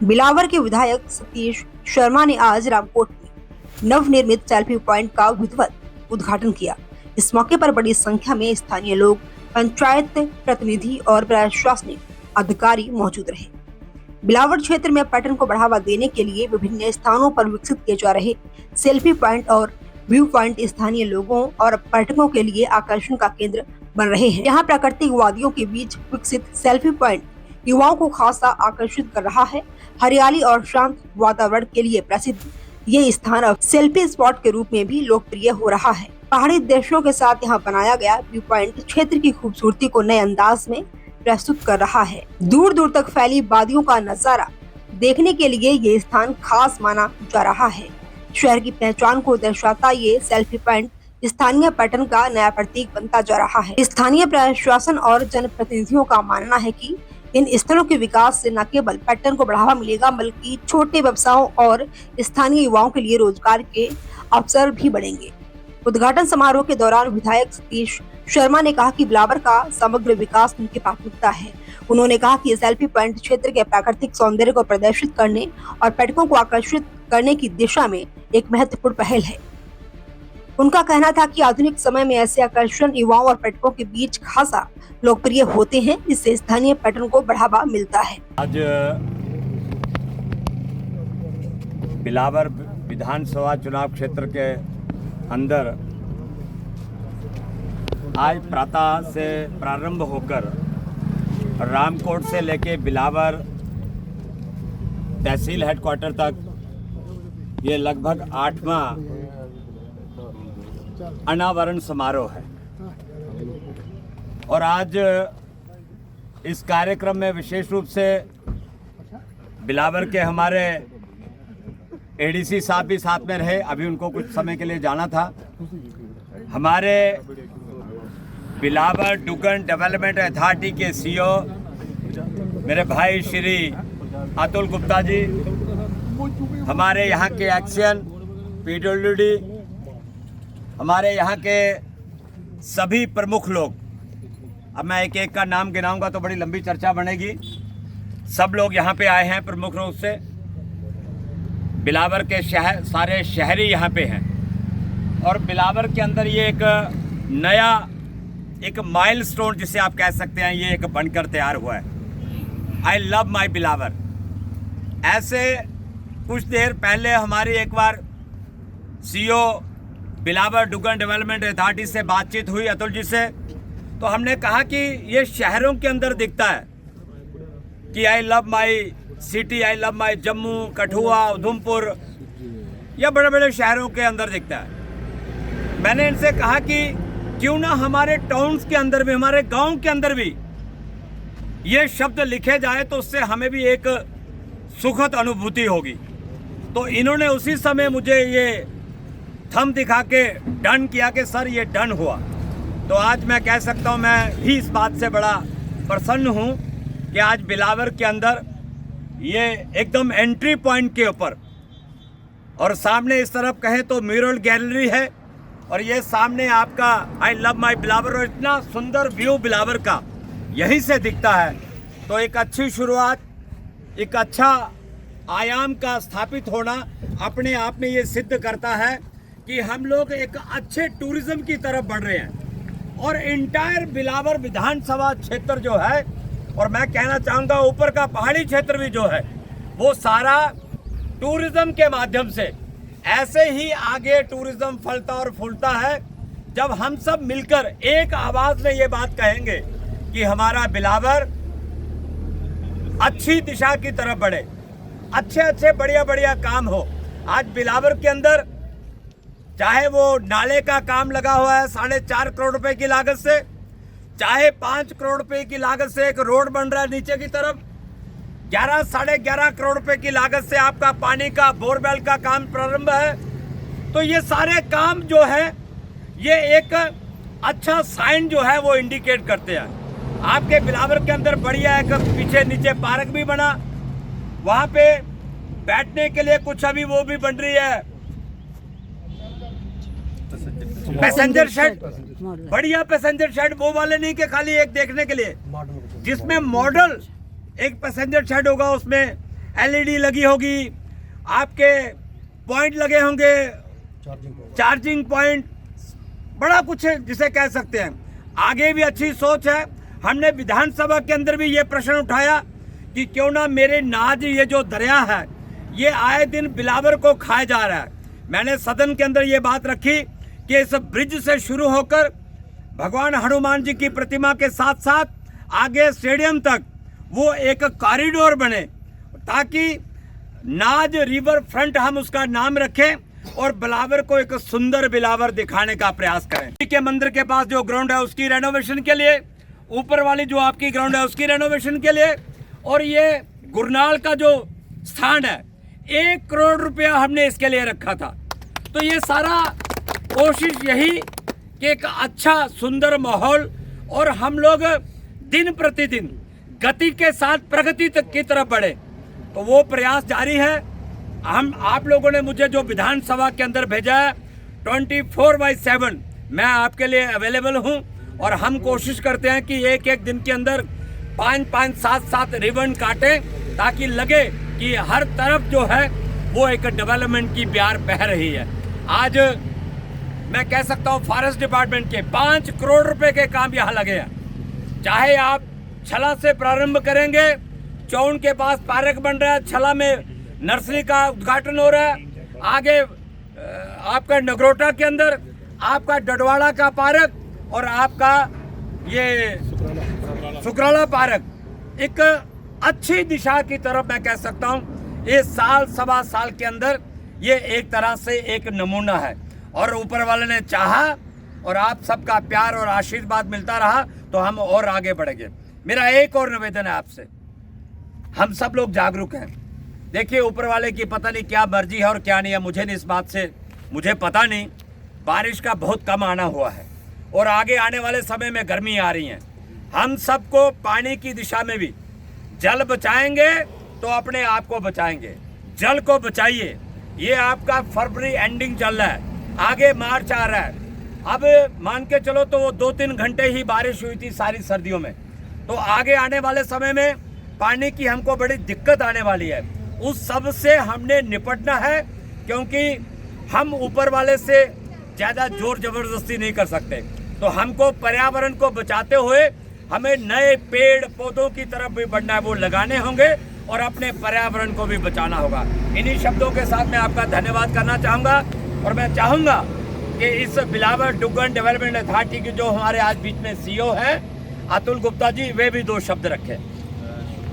बिलावर के विधायक सतीश शर्मा ने आज रामकोट में नवनिर्मित सेल्फी पॉइंट का विधिवत उद्घाटन किया। इस मौके पर बड़ी संख्या में स्थानीय लोग, पंचायत प्रतिनिधि और प्रशासनिक अधिकारी मौजूद रहे। बिलावर क्षेत्र में पर्यटन को बढ़ावा देने के लिए विभिन्न स्थानों पर विकसित किए जा रहे सेल्फी पॉइंट और व्यू पॉइंट स्थानीय लोगों और पर्यटकों के लिए आकर्षण का केंद्र बन रहे हैं। यहाँ प्राकृतिक वादियों के बीच विकसित सेल्फी पॉइंट युवाओं को खासा आकर्षित कर रहा है। हरियाली और शांत वातावरण के लिए प्रसिद्ध ये स्थान अब सेल्फी स्पॉट के रूप में भी लोकप्रिय हो रहा है। पहाड़ी दृश्यों के साथ यहाँ बनाया गया व्यू पॉइंट क्षेत्र की खूबसूरती को नए अंदाज में प्रस्तुत कर रहा है। दूर दूर तक फैली वादियों का नजारा देखने के लिए ये स्थान खास माना जा रहा है। शहर की पहचान को दर्शाता ये सेल्फी पॉइंट स्थानीय पर्यटन का नया प्रतीक बनता जा रहा है। स्थानीय प्रशासन और जनप्रतिनिधियों का मानना है कि इन स्थलों के विकास से न केवल पर्यटन को बढ़ावा मिलेगा, बल्कि छोटे व्यवसायों और स्थानीय युवाओं के लिए रोजगार के अवसर भी बढ़ेंगे। उद्घाटन समारोह के दौरान विधायक सतीश शर्मा ने कहा कि बिलावर का समग्र विकास उनकी प्राथमिकता है। उन्होंने कहा कि सेल्फी पॉइंट क्षेत्र के प्राकृतिक सौंदर्य को प्रदर्शित करने और पर्यटकों को आकर्षित करने की दिशा में एक महत्वपूर्ण पहल है। उनका कहना था कि आधुनिक समय में ऐसे आकर्षण युवाओं और पर्यटकों के बीच खासा लोकप्रिय होते हैं, जिससे स्थानीय पर्यटन को बढ़ावा मिलता है। आज बिलावर विधानसभा चुनाव क्षेत्र के अंदर आज प्रातः से प्रारंभ होकर रामकोट से लेके बिलावर तहसील हेडक्वार्टर तक ये लगभग 8वां अनावरण समारोह है। और आज इस कार्यक्रम में विशेष रूप से बिलावर के हमारे एडीसी साहब भी साथ में रहे। अभी उनको कुछ समय के लिए जाना था। हमारे बिलावर डुगन डेवलपमेंट अथॉरिटी के सीईओ मेरे भाई श्री अतुल गुप्ता जी, हमारे यहाँ के एक्शन पीडब्ल्यूडी, हमारे यहाँ के सभी प्रमुख लोग, अब मैं एक एक का नाम गिनाऊंगा तो बड़ी लंबी चर्चा बनेगी। सब लोग यहाँ पे आए हैं प्रमुख रूप से। बिलावर के सारे शहरी यहाँ पे हैं और बिलावर के अंदर ये एक नया एक माइलस्टोन जिसे आप कह सकते हैं, ये एक बनकर तैयार हुआ है। आई लव माई बिलावर। ऐसे कुछ देर पहले हमारी एक बार सीईओ बिलावर डुगन डेवलपमेंट अथॉरिटी से बातचीत हुई अतुल जी से, तो हमने कहा कि ये शहरों के अंदर दिखता है कि I love my city, I love my Jammu, Kathua, Udhampur, या बड़े बड़े शहरों के अंदर दिखता है। मैंने इनसे कहा कि क्यों ना हमारे टाउन्स के अंदर भी, हमारे गांव के अंदर भी ये शब्द लिखे जाए तो उससे हमें भी एक सुखद अनुभूति होगी। तो इन्होंने उसी समय मुझे ये थंब दिखा के डन किया कि सर ये डन हुआ। तो आज मैं कह सकता हूँ, मैं भी इस बात से बड़ा प्रसन्न हूँ कि आज बिलावर के अंदर ये एकदम एंट्री पॉइंट के ऊपर, और सामने इस तरफ कहें तो म्यूरल गैलरी है, और ये सामने आपका आई लव माई बिलावर, और इतना सुंदर व्यू बिलावर का यहीं से दिखता है। तो एक अच्छी शुरुआत, एक अच्छा आयाम का स्थापित होना अपने आप में ये सिद्ध करता है कि हम लोग एक अच्छे टूरिज्म की तरफ बढ़ रहे हैं। और इंटायर बिलावर विधानसभा क्षेत्र जो है, और मैं कहना चाहूँगा ऊपर का पहाड़ी क्षेत्र भी जो है, वो सारा टूरिज्म के माध्यम से ऐसे ही आगे टूरिज्म फलता और फूलता है जब हम सब मिलकर एक आवाज में ये बात कहेंगे कि हमारा बिलावर अच्छी दिशा की तरफ बढ़े, अच्छे अच्छे बढ़िया बढ़िया काम हो। आज बिलावर के अंदर चाहे वो नाले का काम लगा हुआ है 4.5 करोड़ रुपए की लागत से, चाहे 5 करोड़ रुपए की लागत से एक रोड बन रहा है नीचे की तरफ, 11-11.5 करोड़ रुपए की लागत से आपका पानी का बोरवेल का काम प्रारंभ है। तो ये सारे काम जो है ये एक अच्छा साइन जो है वो इंडिकेट करते हैं। आपके बिलावर के अंदर बढ़िया एक पीछे नीचे पार्क भी बना, वहां पे बैठने के लिए कुछ अभी वो भी बन रही है पैसेंजर शेड, बढ़िया पैसेंजर शेड, वो वाले नहीं कि खाली एक देखने के लिए, जिसमें मॉडल एक पैसेंजर शेड होगा, उसमें एलईडी लगी होगी, आपके पॉइंट लगे होंगे, चार्जिंग पॉइंट, बड़ा कुछ है जिसे कह सकते हैं। आगे भी अच्छी सोच है। हमने विधानसभा के अंदर भी ये प्रश्न उठाया कि क्यों ना मेरे नाज ये जो दरिया है ये आए दिन बिलावर को खाया जा रहा है। मैंने सदन के अंदर ये बात रखी कि इस ब्रिज से शुरू होकर भगवान हनुमान जी की प्रतिमा के साथ साथ आगे स्टेडियम तक वो एक कॉरिडोर बने, ताकि नाज रिवर फ्रंट हम उसका नाम रखें और बिलावर को एक सुंदर बिलावर दिखाने का प्रयास करें। के मंदिर के पास जो ग्राउंड है उसकी रेनोवेशन के लिए, ऊपर वाली जो आपकी ग्राउंड है उसकी रेनोवेशन के लिए, और ये गुरनाल का जो स्थान है 1 करोड़ रुपया हमने इसके लिए रखा था। तो ये सारा कोशिश यही कि एक अच्छा सुंदर माहौल और हम लोग दिन प्रतिदिन गति के साथ प्रगति तक की तरफ बढ़े, तो वो प्रयास जारी है। हम आप लोगों ने मुझे जो विधानसभा के अंदर भेजा है 24/7 मैं आपके लिए अवेलेबल हूं, और हम कोशिश करते हैं कि एक एक दिन के अंदर 5-5, 7-7 रिबन काटें, ताकि लगे कि हर तरफ जो है वो एक डेवलपमेंट की बयार बह रही है। आज मैं कह सकता हूँ फॉरेस्ट डिपार्टमेंट के 5 करोड़ रुपए के काम यहाँ लगे हैं। चाहे आप छला से प्रारंभ करेंगे, चौन के पास पार्क बन रहा है, छला में नर्सरी का उद्घाटन हो रहा है, आगे आपका नगरोटा के अंदर आपका डडवाड़ा का पार्क और आपका ये सुकराला पार्क, एक अच्छी दिशा की तरफ मैं कह सकता हूँ ये साल सवा साल के अंदर ये एक तरह से एक नमूना है। और ऊपर वाले ने चाहा और आप सबका प्यार और आशीर्वाद मिलता रहा तो हम और आगे बढ़ेंगे। मेरा एक और निवेदन है आपसे, हम सब लोग जागरूक हैं। देखिए ऊपर वाले की पता नहीं क्या मर्जी है और क्या नहीं है, मुझे नहीं, इस बात से मुझे पता नहीं। बारिश का बहुत कम आना हुआ है और आगे आने वाले समय में गर्मी आ रही है। हम सबको पानी की दिशा में भी जल बचाएंगे तो अपने आप को बचाएंगे। जल को बचाइए। ये आपका फरवरी एंडिंग चल रहा है, आगे मार्च आ रहा है। अब मान के चलो तो वो 2-3 घंटे ही बारिश हुई थी सारी सर्दियों में, तो आगे आने वाले समय में पानी की हमको बड़ी दिक्कत आने वाली है। उस सब से हमने निपटना है, क्योंकि हम ऊपर वाले से ज़्यादा जोर जबरदस्ती नहीं कर सकते। तो हमको पर्यावरण को बचाते हुए हमें नए पेड़ पौधों की तरफ भी बढ़ना है, वो लगाने होंगे और अपने पर्यावरण को भी बचाना होगा। इन्हीं शब्दों के साथ मैं आपका धन्यवाद करना चाहूँगा, और मैं चाहूँगा कि इस बिलावर डुग्गन डेवलपमेंट अथॉरिटी के जो हमारे आज बीच में CEO हैं अतुल गुप्ता जी, वे भी 2 शब्द रखें।